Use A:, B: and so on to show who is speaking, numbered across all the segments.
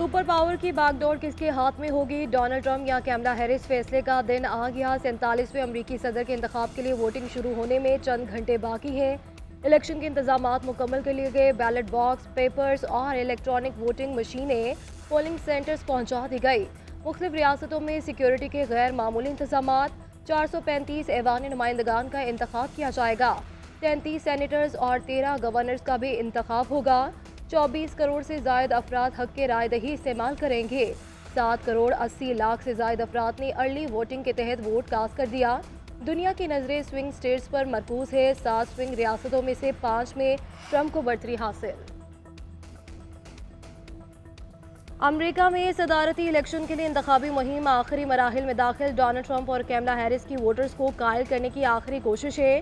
A: Super power की बागडोर किसके हाथ में होगी? डोनाल्ड ट्रंप या कैमला हैरिस? फैसले का दिन आ गया। 47वें अमरीकी सदर के इंतखाब के लिए वोटिंग शुरू होने में चंद घंटे बाकी हैं। इलेक्शन के इंतजामात मुकम्मल कर लिए गए। बैलेट बॉक्स, पेपर्स और इलेक्ट्रॉनिक वोटिंग मशीनें पोलिंग सेंटर्स पहुंचा दी गई। मुख्तलिफ रियासतों में सिक्योरिटी के गैर मामूली इंतजामात। 435 ऐवान नुमाइंदगान का इंतखाब किया जाएगा। 33 सेनेटर्स और 13 गवर्नर्स का भी इंतखाब होगा। 24 करोड़ से जायद अफराद हक के राय दही इस्तेमाल करेंगे। 7 करोड़ 80 लाख से जायद अफराद ने अर्ली वोटिंग के तहत वोट कास्ट कर दिया। दुनिया की नजरें स्विंग स्टेट्स पर मरकूज है। 7 स्विंग रियासतों में से 5 में ट्रंप को बढ़तरी हासिल। अमेरिका में सदारती इलेक्शन के लिए इंतखाबी मुहिम आखिरी मराहिल में दाखिल। डोनाल्ड ट्रंप और कैमला हैरिस की वोटर्स को कायल करने की आखिरी कोशिश है।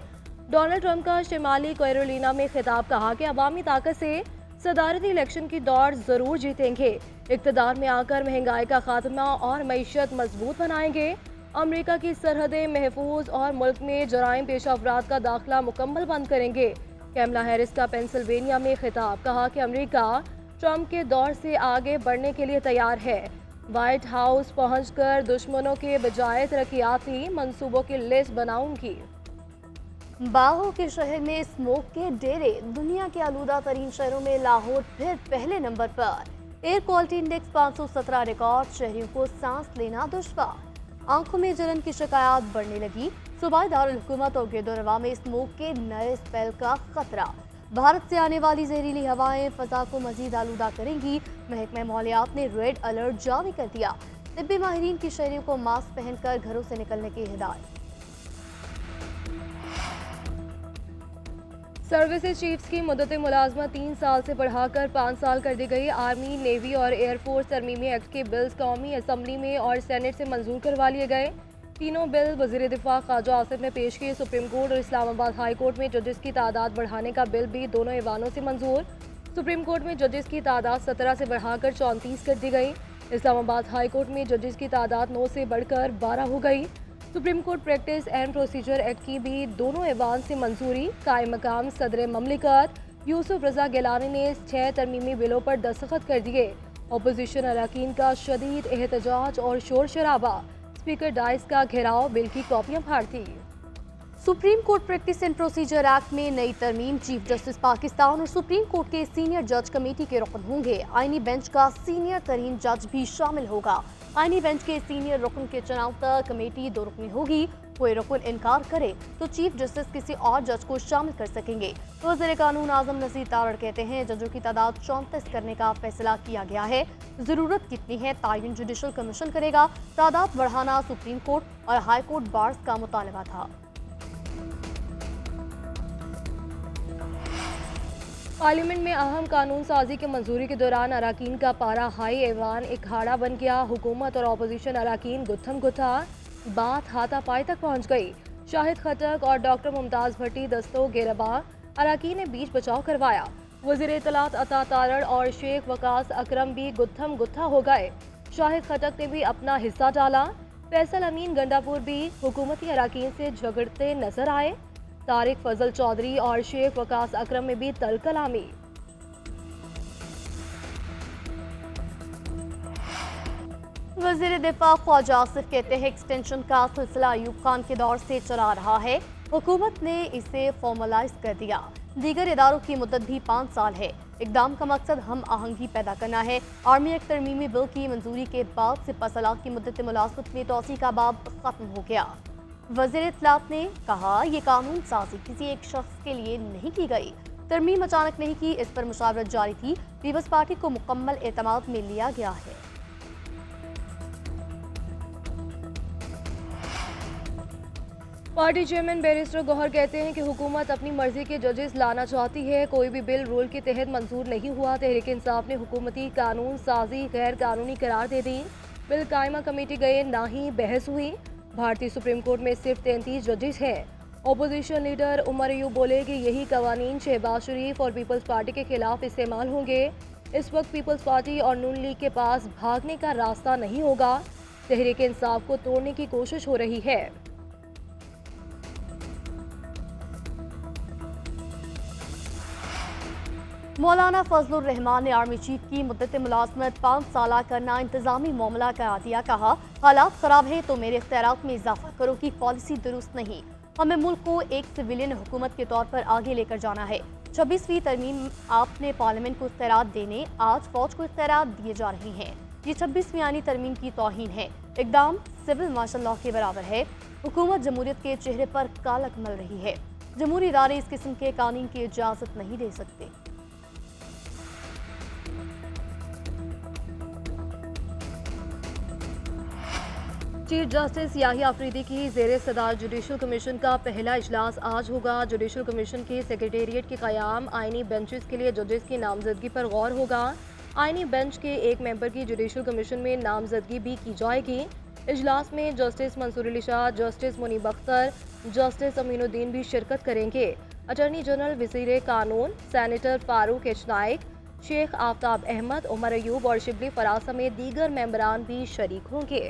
A: डोनाल्ड ट्रंप का शिमाली कैरोलिना में खिताब, कहा कि अवामी ताकत से सदारती इलेक्शन की दौड़ जरूर जीतेंगे। इक़्तिदार में आकर महंगाई का खात्मा और मईशत मजबूत बनाएंगे। अमेरिका की सरहदें महफूज और मुल्क में जराइम पेशा अफराद का दाखिला मुकम्मल बंद करेंगे। कैमला हैरिस का पेंसिल्वेनिया में खिताब, कहा कि अमेरिका ट्रंप के दौर से आगे बढ़ने के लिए तैयार है। व्हाइट हाउस पहुंचकर दुश्मनों के बजाय तरक्याती मंसूबों की लिस्ट बनाऊंगी।
B: बाहों के शहर में स्मोक के डेरे। दुनिया के आलूदा तरीन शहरों में लाहौर फिर पहले नंबर पर। Air quality index 517 record. शहरियों को सांस लेना दुश्वार। आंखों में जलन की शिकायत बढ़ने लगी। सूबाई दारुल हुकूमत और गिरदोनवा में स्मोक के नए स्पेल का खतरा। भारत से आने वाली जहरीली हवाएं फजा को मजीद आलूदा करेंगी। महकमा मौलियात ने रेड अलर्ट जारी कर दिया। तिब्बी माहिरीन की शहरियों को मास्क पहनकर घरों से निकलने की हिदायत।
A: सर्विसेज चीफ्स की मुद्दत मुलाजमत 3 साल से बढ़ाकर 5 साल कर दी गई। आर्मी, नेवी और एयरफोर्स तरमीमी एक्ट के बिल्स कौमी असम्बली में और सेनेट से मंजूर करवा लिए गए। तीनों बिल वज़ीर दिफा ख्वाजा आसिफ ने पेश किए। सुप्रीम कोर्ट और इस्लामाबाद हाई कोर्ट में जजेस की तादाद बढ़ाने का बिल भी दोनों ऐवानों से मंजूर। सुप्रीम कोर्ट में जजेस की तादाद 17 से बढ़ाकर 34 कर दी गई। इस्लामाबाद हाई कोर्ट में जजेस की तादाद 9 से बढ़कर 12 हो गई। Supreme court practice and procedure act की भी दोनों ऐवान से मंजूरी। कायम मकाम सदर ममलिकत यूसुफ रजा गिलानी ने 6 तरमीमी बिलों पर दस्तखत कर दिए। अपोजिशन अरकान का शदीद एहतजाज और शोर शराबा। स्पीकर डाइस का घेराव, बिल की कॉपियां फाड़ती।
B: Supreme court practice and procedure act में नई तरमीम। चीफ जस्टिस पाकिस्तान और सुप्रीम कोर्ट के सीनियर जज कमेटी के रुकन होंगे। आईनी बेंच का सीनियर तरीन जज भी शामिल होगा। आईनी बेंच के सीनियर रुकन के चुनाव तक कमेटी 2 रुकनी होगी। कोई रुकन इनकार करे तो चीफ जस्टिस किसी और जज को शामिल कर सकेंगे। तो वज़ीर कानून आजम नसीर तारड़ कहते हैं जजों की तादाद 34 करने का फैसला किया गया है। जरूरत कितनी है तायन जुडिशल कमीशन करेगा। तादाद बढ़ाना सुप्रीम कोर्ट और हाई कोर्ट बार्स का मुतालबा था।
A: पार्लियामेंट में अहम कानून साजी के मंजूरी के दौरान अरकान का पारा हाई। ऐवान एक अखाड़ा बन गया। हुकूमत और अपोजिशन अरकान गुत्थम गुत्था। बात हाथापाई तक पहुंच गई। शाहिद खटक और डॉक्टर मुमताज भट्टी दस्तों गिरबा। अरकान ने बीच बचाव करवाया। वज़ीर इत्तलात अता तारड़ और शेख वकास अकरम भी गुत्थम गुत्था हो गए। शाहिद खटक ने भी अपना हिस्सा डाला। फैसल अमीन गंडापुर भी हुकूमती अरकान से झगड़ते नजर आए। तारिक फजल चौधरी और शेख वकास अकरम में भी तल कलामी।
B: वज़ीर दिफा ख्वाजा आसिफ कहते हैं एक्सटेंशन का सिलसिला अयूब खान के दौर से चला रहा है। हुकूमत ने इसे फॉर्मलाइज कर दिया। दीगर इदारों की मुद्दत भी 5 साल है। इकदाम का मकसद हम आहंगी पैदा करना है। आर्मी एक्ट तरमीमी बिल की मंजूरी के बाद सिपा सलाह की मुद्दत मुलाजमत में तोसी का बाब खत्म हो गया। वज़ीर इत्तलात ने कहा यह कानून साजी किसी एक शख्स के लिए नहीं की गई। तरमीम अचानक नहीं की, इस पर मुशावरत जारी थी। पीपल्स पार्टी को मुकम्मल एतमाद में लिया गया है।
A: पार्टी चेयरमैन बैरिस्टर गौहर कहते हैं कि हुकूमत अपनी मर्जी के जजेस लाना चाहती है। कोई भी बिल रूल के तहत मंजूर नहीं हुआ। तहरीक इंसाफ ने हुकूमती कानून साजी गैर कानूनी करार दे दी। बिल कायमा कमेटी गए, ना ही बहस हुई। भारतीय सुप्रीम कोर्ट में सिर्फ 33 जजेस हैं। अपोजिशन लीडर उमर अयूब बोले कि यही कवानीन शहबाज शरीफ और पीपल्स पार्टी के खिलाफ इस्तेमाल होंगे। इस वक्त पीपल्स पार्टी और नून लीग के पास भागने का रास्ता नहीं होगा। तहरीक इंसाफ को तोड़ने की कोशिश हो रही है।
B: मौलाना फजलुर रहमान ने आर्मी चीफ की मुद्दत मुलाजमत 5 साल करना इंतजामी मामला करार दिया। कहा, हालात खराब है तो मेरे इख्तियारात में इजाफा करो की पॉलिसी दुरुस्त नहीं। हमें मुल्क को एक सिविलियन हुकूमत के तौर पर आगे लेकर जाना है। 26वीं तरमीम आपने पार्लियामेंट को इख्तियारात देने, आज फौज को इख्तियारात दिए जा रहे हैं। ये 26वीं आनी तरमीम की तौहीन है। इकदाम सिविल मार्शल लॉ के बराबर है। हुकूमत जमहूरियत के चेहरे पर कालक मल रही है। जमहूरी इदारे इस किस्म के कानून की इजाजत नहीं दे सकते।
A: चीफ जस्टिस याहिया अफरीदी की ज़ेर सदार जुडिशल कमीशन का पहला इजलास आज होगा। जुडिशल कमीशन के सेक्रेटेरिएट के क़याम आइनी बेंचेस के लिए जजेस की नामजदगी पर गौर होगा। आइनी बेंच के एक मेंबर की जुडिशल कमीशन में नामजदगी भी की जाएगी। इजलास में justice Mansoor Ali Shah, justice Muneeb Akhtar, justice Aminuddin भी शिरकत करेंगे। अटॉर्नी जनरल, वज़ीर कानून, सेनेटर फारूक एच नाइक, शेख आफ्ताब अहमद, उमर अयूब और शिबली फराज समेत दीगर मेंबरान भी शरीक होंगे।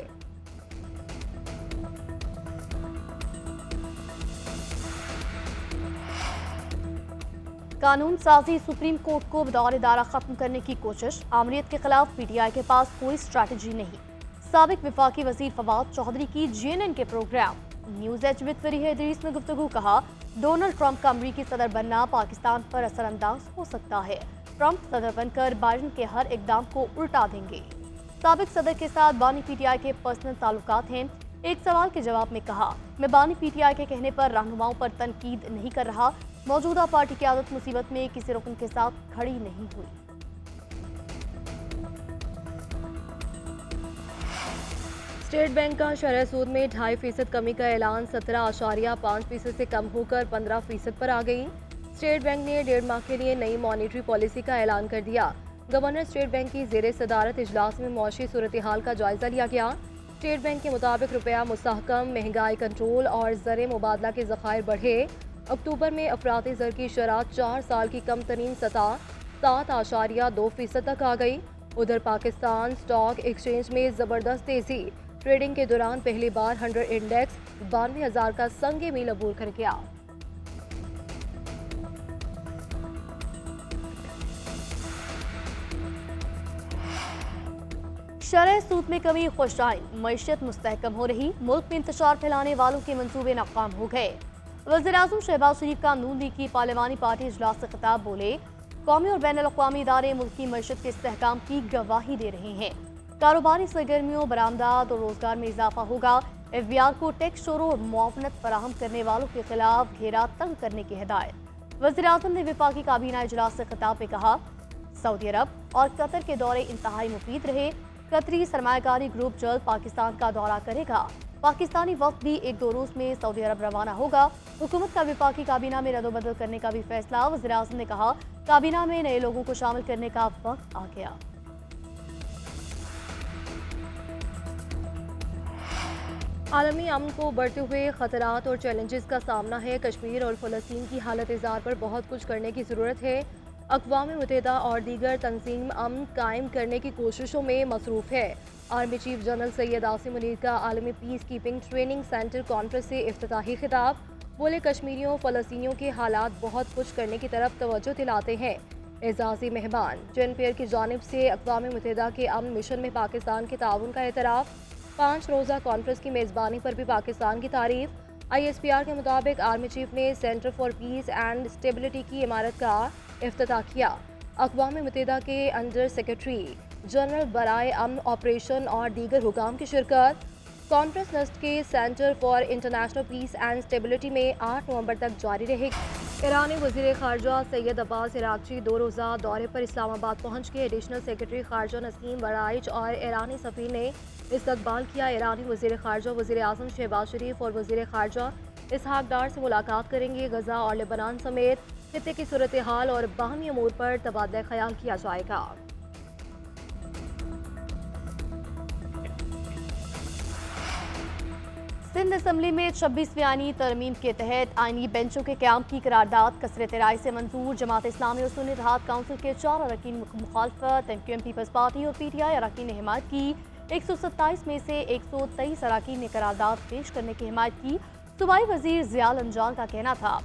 B: कानून साजी सुप्रीम कोर्ट को बतौर इदारा खत्म करने की कोशिश। आमरीत के खिलाफ पीटीआई के पास कोई स्ट्रैटेजी नहीं। साबिक विफाकी वजीर फवाद चौधरी की जेएनएन के program. News edge with Fareeha Idrees में गुफ्तगू। कहा, डोनाल्ड ट्रंप का अमरीकी सदर बनना पाकिस्तान पर असरअंदाज हो सकता है। ट्रंप सदर बनकर बाइडेन के हर इकदाम को उल्टा देंगे। साबिक सदर के साथ बानी पीटीआई के पर्सनल ताल्लुकात हैं। एक सवाल के जवाब में कहा, मैं बानी पीटीआई के कहने पर रहनुमाओं पर तनकीद नहीं कर रहा। मौजूदा पार्टी की आदत मुसीबत में किसी रुकन के साथ खड़ी नहीं हुई।
A: स्टेट बैंक का शरह सूद में 2.5% कमी का ऐलान 17.5% से कम होकर 15% पर आ गई। स्टेट बैंक ने 1.5 माह के लिए नई मॉनेटरी पॉलिसी का ऐलान कर दिया। गवर्नर स्टेट बैंक की ज़ेर सदारत इजलास में मौशी सूरत हाल का जायजा लिया गया। स्टेट बैंक के मुताबिक रुपया मुस्तहकम, महंगाई कंट्रोल और ज़र मुबादला के ज़खायर बढ़े। अक्टूबर में अफराती ज़र की शरह 4 साल की कम तरीन सतह 7.2% तक आ गई। उधर पाकिस्तान स्टॉक एक्सचेंज में ज़बरदस्त तेज़ी। ट्रेडिंग के दौरान पहली बार 100 इंडेक्स 92,000 का संगे मील अबूर कर गया।
B: शरह सूद में कमी खुशाइन, मईशत मुस्तहकम हो रही। मुल्क में इंतशार फैलाने वालों के मंसूबे नाकाम हो गए। वज़ीर-ए-आज़म शहबाज शरीफ का नून लीग की पार्लिमानी पार्टी इजलास से खिताब। बोले, कौमी और बैनुल-अक़वामी इदारे मुल्क की मईशत के इस्तेहकाम की गवाही दे रहे हैं। कारोबारी सरगर्मियों, बरामदात और रोजगार में इजाफा होगा। एफबीआर को टैक्स चोरों और मुआवनत फराहम करने वालों के खिलाफ घेरा तंग करने की हिदायत। वज़ीर-ए-आज़म ने वफाकी काबीना इजलास से खिताब में कहा, सऊदी अरब और कतर के दौरे इंतहाई मुफीद रहे। कतरी सरमायाकारी ग्रुप जल्द पाकिस्तान का दौरा करेगा। पाकिस्तानी वक्त भी 1-2 रोज में सऊदी अरब रवाना होगा। हुकूमत का वफाकी काबीना में रद्दोबदल करने का भी फैसला। वज़ीर-ए-आज़म ने कहा, काबीना में नए लोगों को शामिल करने का वक्त आ गया।
A: आलमी अमन को बढ़ते हुए खतरात और चैलेंजेस का सामना है। कश्मीर और फ़लस्तीन की हालत इज़ार पर बहुत कुछ करने की ज़रूरत है। अक़वाम मुत्तहिदा और दीगर तंजीम अमन कायम करने की कोशिशों में मसरूफ़ है। Army chief general Syed Asim Munir का आलमी peace keeping training centre conference से इफ्तिताही खिताब। बोले, कश्मीरियों फ़लस्तीनियों के हालात बहुत कुछ करने की तरफ तवज्जो दिलाते हैं। एजाज़ी मेहमान जेनपीआर की जानिब से अक़वाम मुत्तहिदा के अमन मिशन में पाकिस्तान के ताउन का एतराफ़। 5 रोज़ा कॉन्फ्रेंस की मेज़बानी पर भी पाकिस्तान की तारीफ। ISPR के मुताबिक आर्मी चीफ ने centre for piece and stability की इमारत का इफ्तिताह किया। अक़वाम मुत्तहिदा के अंडर सेक्रेटरी जनरल बराए अमन ऑपरेशन और दीगर हुकाम की शिरकत। कॉन्फ्रेंस नस्ट के centre for international peace and stability में 8 नवंबर तक जारी रहेगी। ईरानी वज़ीर ख़ारजा सैयद अब्बास इराक़ची 2 रोज़ा दौरे पर इस्लामाबाद पहुँच के एडिशनल सेक्रेटरी ख़ारजा नसीम बराइच और ईरानी सफ़ीर ने इस्तकबाल किया। ईरानी वज़ीर ख़ारजा वज़ीर-ए-आज़म शहबाज शरीफ और वज़ीर ख़ारजा इसहाक डार से मुलाकात करेंगे। गजा और लेबनान समेत खित्ते की सूरत हाल और बाहमी अमूर पर तबादला ख्याल किया जाएगा।
B: सिंध असम्बली में 26वीं आईनी तरमीम के तहत आईनी बेंचों के क़याम की करारदाद कसरत राय से मंजूर। जमात इस्लामी और सुन्नी इत्तेहाद काउंसिल के 4 अरकान मुखालफत, MQM पीपल्स पार्टी और PTI अरकान ने हिमायत की। 127 में से 123 अरकान ने करारदाद पेश करने की हिमायत की। सूबाई वजीर ज़ियाल अंजान का कहना था,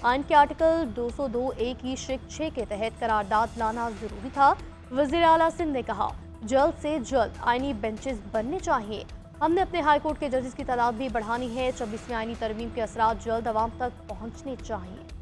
B: आइन के आर्टिकल 202 ए की शिक 6 के तहत करारदाद लाना जरूरी था। वज़ीर आला सिंध ने कहा, जल्द से जल्द आइनी बेंचेस बनने चाहिए। हमने अपने हाई कोर्ट के जजेस की तादाद भी बढ़ानी है। 26वीं आइनी तरमीम के असरात जल्द आवाम तक पहुंचने चाहिए।